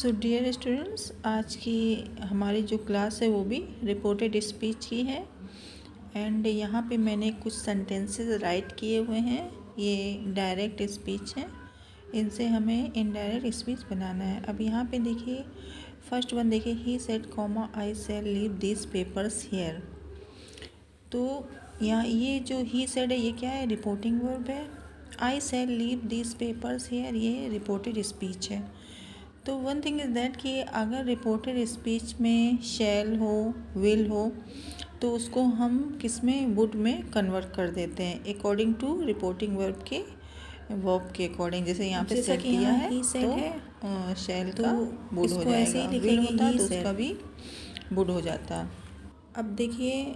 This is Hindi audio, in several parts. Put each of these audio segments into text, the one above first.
सो डियर स्टूडेंट्स, आज की हमारी जो क्लास है वो भी रिपोर्टेड स्पीच की है। एंड यहाँ पे मैंने कुछ सेंटेंसेस राइट किए हुए हैं। ये डायरेक्ट स्पीच है, इनसे हमें इनडायरेक्ट स्पीच बनाना है। अब यहाँ पे देखिए, फर्स्ट वन देखिए, he said comma I shall leave this papers here. तो यहाँ ये जो ही सेड है ये क्या है? रिपोर्टिंग वर्ब है। आई shall leave this papers here ये रिपोर्टेड स्पीच है। तो वन थिंग इज़ दैट कि अगर रिपोर्टेड स्पीच में शैल हो, विल हो, तो उसको हम किस में, वुड में कन्वर्ट कर देते हैं अकॉर्डिंग टू रिपोर्टिंग वर्ब के अकॉर्डिंग। जैसे यहाँ पे सेड दिया है तो शैल का वुड हो जाएगा, विल होता तो उसका भी वुड हो जाता। अब देखिए,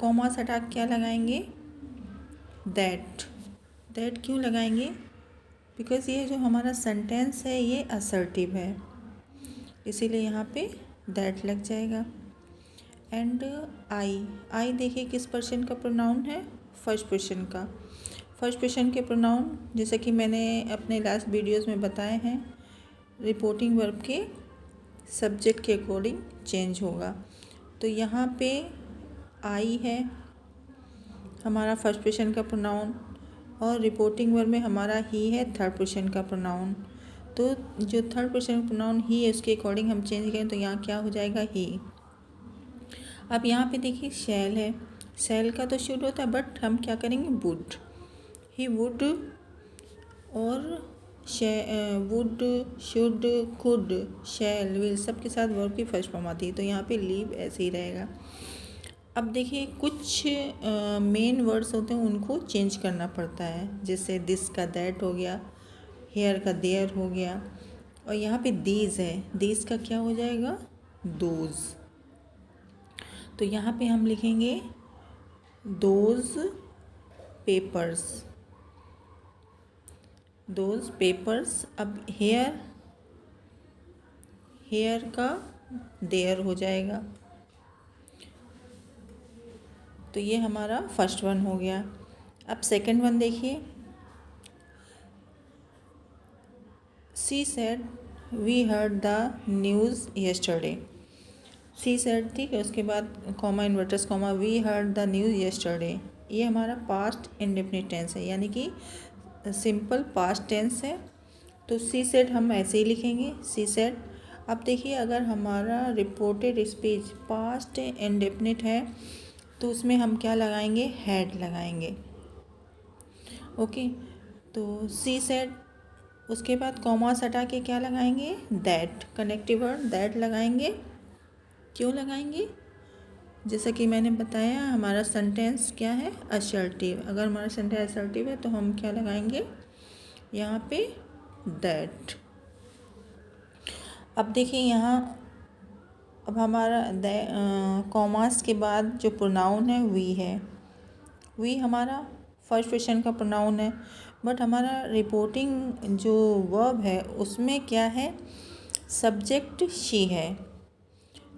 कॉमा हटा के क्या लगाएंगे? दैट क्यों लगाएंगे? बिकॉज ये जो हमारा सेंटेंस है ये असर्टिव है, इसीलिए यहाँ पे दैट लग जाएगा। एंड आई देखिए किस पर्सन का प्रोनाउन है? फर्स्ट पर्सन के प्रोनाउन, जैसे कि मैंने अपने लास्ट वीडियोस में बताए हैं, रिपोर्टिंग वर्ब के सब्जेक्ट के अकॉर्डिंग चेंज होगा। तो यहाँ पे आई है हमारा फर्स्ट पर्सन का प्रोनाउन, और रिपोर्टिंग वर्ब में हमारा ही है थर्ड पर्सन का प्रोनाउन। तो जो थर्ड पर्सन प्रोनाउन ही है उसके अकॉर्डिंग हम चेंज करें तो यहाँ क्या हो जाएगा? ही। अब यहाँ पे देखिए शैल है, शैल का तो शुड होता है, बट हम क्या करेंगे? वुड। ही वुड और would, should, could, shall, will सबके साथ वर्ब की फर्स्ट फॉर्म आती है, तो यहाँ पे लीव ऐसे ही रहेगा। अब देखिए कुछ मेन वर्ड्स होते हैं उनको चेंज करना पड़ता है, जैसे दिस का दैट हो गया, हेयर का देयर हो गया, और यहाँ पे दीज है, दीज का क्या हो जाएगा? दोज। तो यहाँ पे हम लिखेंगे दोज पेपर्स। अब हेयर का देयर हो जाएगा। तो ये हमारा फर्स्ट वन हो गया। अब सेकंड वन देखिए, she said we heard the news yesterday. She said, ठीक है, उसके बाद comma inverters comma, we heard the news yesterday. ये हमारा पास्ट इंडेफिनिट टेंस है, यानी कि सिंपल पास्ट टेंस है। तो सी सेड हम ऐसे ही लिखेंगे, सी सेड। अब देखिए, अगर हमारा रिपोर्टेड स्पीच पास्ट इंडेफिनिट है तो उसमें हम क्या लगाएंगे? हैड लगाएंगे। ओके, तो सी सेड, उसके बाद कॉमास हटा के क्या लगाएंगे? दैट, कनेक्टिव वर्ड दैट लगाएंगे। क्यों लगाएंगे? जैसा कि मैंने बताया, हमारा सेंटेंस क्या है? असर्टिव। अगर हमारा सेंटेंस असर्टिव है तो हम क्या लगाएंगे यहाँ पे? दैट। अब देखिए यहाँ, अब हमारा कॉमास के बाद जो प्रोनाउन है वी है, वी हमारा फर्स्ट पर्सन का प्रोनाउन है, बट हमारा रिपोर्टिंग जो वर्ब है उसमें क्या है? सब्जेक्ट शी है।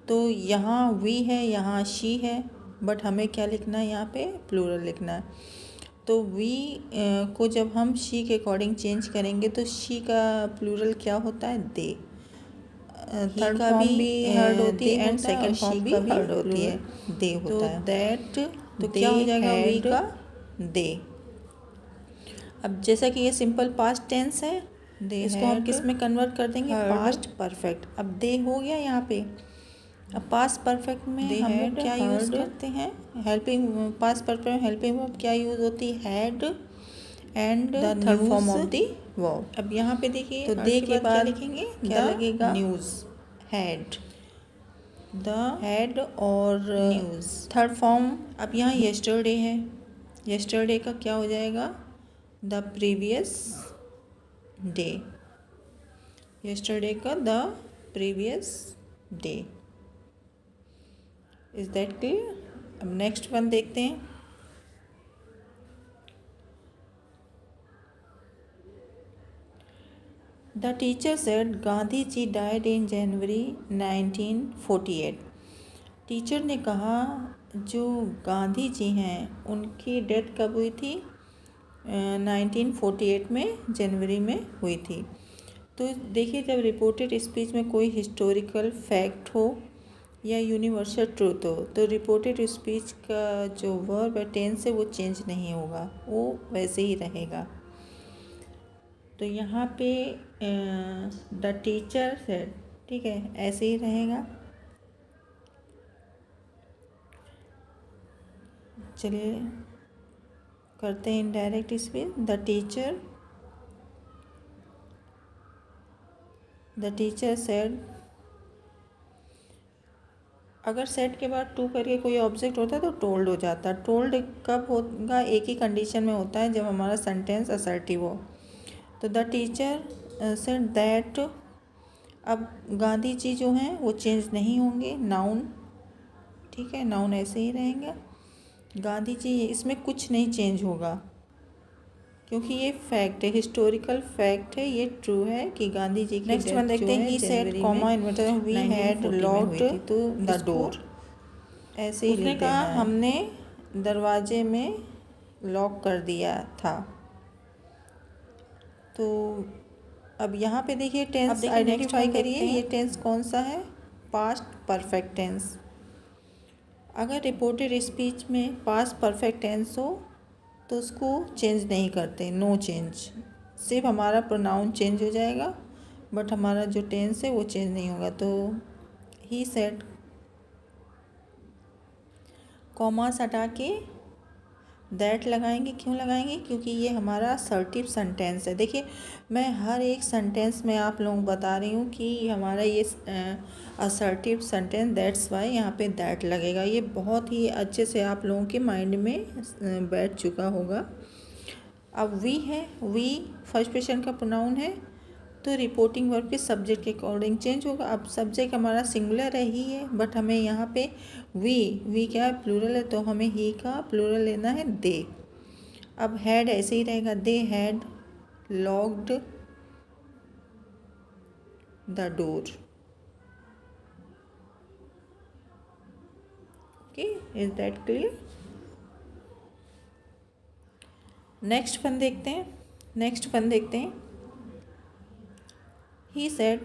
तो यहाँ वी है, यहाँ शी है, बट हमें क्या लिखना है? यहाँ पे प्लूरल लिखना है। तो वी को जब हम शी के अकॉर्डिंग चेंज करेंगे तो शी का प्लूरल क्या होता है? दे। थर्ड फॉर्म भी हर्ड होती है एंड सेकंड फॉर्म भी हर्ड होती है, दे होता है। दैट, तो क्या हो जाएगा? वी का दे। अब जैसा कि ये सिंपल पास्ट टेंस है, इसको हम किस में कन्वर्ट कर देंगे? Past perfect. अब दे हो गया यहाँ पे। अब पास्ट परफेक्ट में हम लोग क्या यूज़ करते हैं? हेल्पिंग, पास्ट परफेक्ट में हेल्पिंग वर्ब क्या यूज़ होती है? Had and the third form of the verb. अब यहाँ पे देखिए, तो दे के बाद लिखेंगे क्या लगेगा? न्यूज़, हैड, द हैड और न्यूज़ थर्ड फॉर्म। अब यहाँ यस्टरडे है, यस्टरडे का क्या हो जाएगा? The previous day. यस्टरडे का the previous day. Is that clear? अब नेक्स्ट वन देखते हैं। The teacher said Gandhi ji died in January 1948। Teacher ने कहा जो गांधी जी हैं उनकी डेथ कब हुई थी? 1948 में, जनवरी में हुई थी। तो देखिए, जब रिपोर्टेड स्पीच में कोई हिस्टोरिकल फैक्ट हो या यूनिवर्सल ट्रूथ हो तो रिपोर्टेड स्पीच का जो वर्ब है टेंस है वो चेंज नहीं होगा, वो वैसे ही रहेगा। तो यहाँ पे द टीचर सेड, ठीक है, ऐसे ही रहेगा। चलिए करते हैं indirect speech. The teacher said. अगर सेड के बाद टू करके कोई ऑब्जेक्ट होता है तो टोल्ड हो जाता है। टोल्ड कब होगा? एक ही कंडीशन में होता है, जब हमारा सेंटेंस असर्टिव हो। तो द टीचर सेड दैट, अब गांधी जी जो हैं वो चेंज नहीं होंगे, नाउन, ठीक है, नाउन ऐसे ही रहेंगे। गांधी जी, इसमें कुछ नहीं चेंज होगा क्योंकि ये फैक्ट है, हिस्टोरिकल फैक्ट है, ये ट्रू है कि गांधी जी की नेक्स्ट वन देखते हैं, he said comma inverter we had locked the door. ऐसे ही उसने लिख कहा देना है। हमने दरवाजे में लॉक कर दिया था। तो अब यहाँ पे देखिए टेंस आइडेंटिफाई करिए, ये टेंस कौन सा है? Past perfect tense. अगर रिपोर्टेड स्पीच में पास्ट परफेक्ट टेंस हो तो उसको चेंज नहीं करते, नो चेंज, सिर्फ हमारा प्रोनाउन चेंज हो जाएगा बट हमारा जो टेंस है वो चेंज नहीं होगा। तो ही सेड, कॉमास हटा के दैट लगाएंगे। क्यों लगाएंगे? क्योंकि ये हमारा असर्टिव सेंटेंस है। देखिए, मैं हर एक सेंटेंस में आप लोगों को बता रही हूँ कि हमारा ये असर्टिव सेंटेंस, दैट्स वाई यहाँ पे दैट लगेगा। ये बहुत ही अच्छे से आप लोगों के माइंड में बैठ चुका होगा। अब वी है, वी फर्स्ट पर्सन का प्रोनाउन है तो रिपोर्टिंग वर्ब के सब्जेक्ट के अकॉर्डिंग चेंज होगा। अब सब्जेक्ट हमारा सिंगुलर ही है बट हमें यहाँ पे वी क्या है? प्लूरल है, तो हमें ही का प्लूरल लेना है, दे। अब हैड ऐसे ही रहेगा, they had locked the door. Okay, is that clear? Next one देखते हैं। He said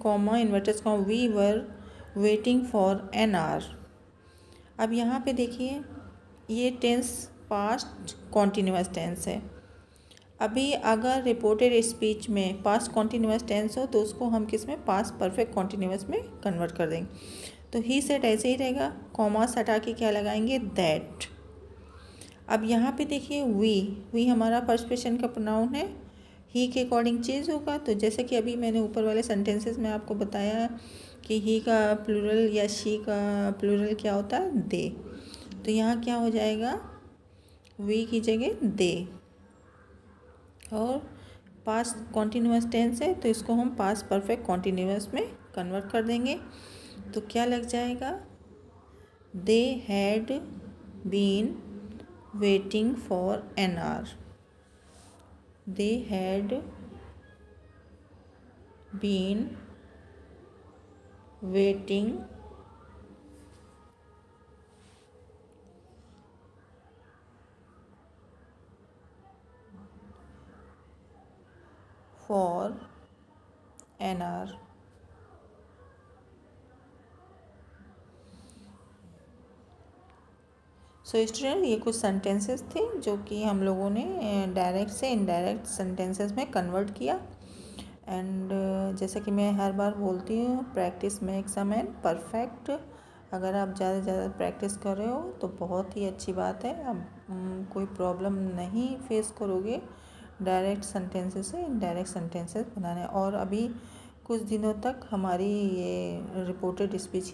comma inverted comma we were waiting for an hour. अब यहाँ पे देखिए, ये टेंस पास्ट कॉन्टिन्यूअस टेंस है। अभी अगर रिपोर्टेड स्पीच में पास्ट कॉन्टिन्यूअस टेंस हो तो उसको हम किस में? पास्ट परफेक्ट कॉन्टिन्यूअस में कन्वर्ट कर देंगे। तो ही सेड ऐसे ही रहेगा, कॉमास हटा के क्या लगाएंगे? दैट। अब यहाँ पे देखिए, वी हमारा फर्स्ट पर्सन का प्रोनाउन है, ही के अकॉर्डिंग चेंज होगा। तो जैसे कि अभी मैंने ऊपर वाले सेंटेंसेस में आपको बताया कि ही का प्लूरल या शी का प्लूरल क्या होता है? दे। तो यहाँ क्या हो जाएगा? वी की जगह दे। और पास्ट कॉन्टिन्यूअस टेंस है तो इसको हम पास्ट परफेक्ट कॉन्टिन्यूअस में कन्वर्ट कर देंगे। तो क्या लग जाएगा? They had been waiting for an hour. They had been waiting for an hour. So student, ये कुछ सेंटेंसेस थे जो कि हम लोगों ने डायरेक्ट से इनडायरेक्ट सेंटेंसेस में कन्वर्ट किया। एंड जैसा कि मैं हर बार बोलती हूँ, practice makes a man perfect. अगर आप ज़्यादा से ज़्यादा प्रैक्टिस कर रहे हो तो बहुत ही अच्छी बात है। अब कोई प्रॉब्लम नहीं फेस करोगे डायरेक्ट सेंटेंसेस से इनडायरेक्ट सेंटेंसेस बनाने। और अभी कुछ दिनों तक हमारी ये रिपोर्टेड स्पीच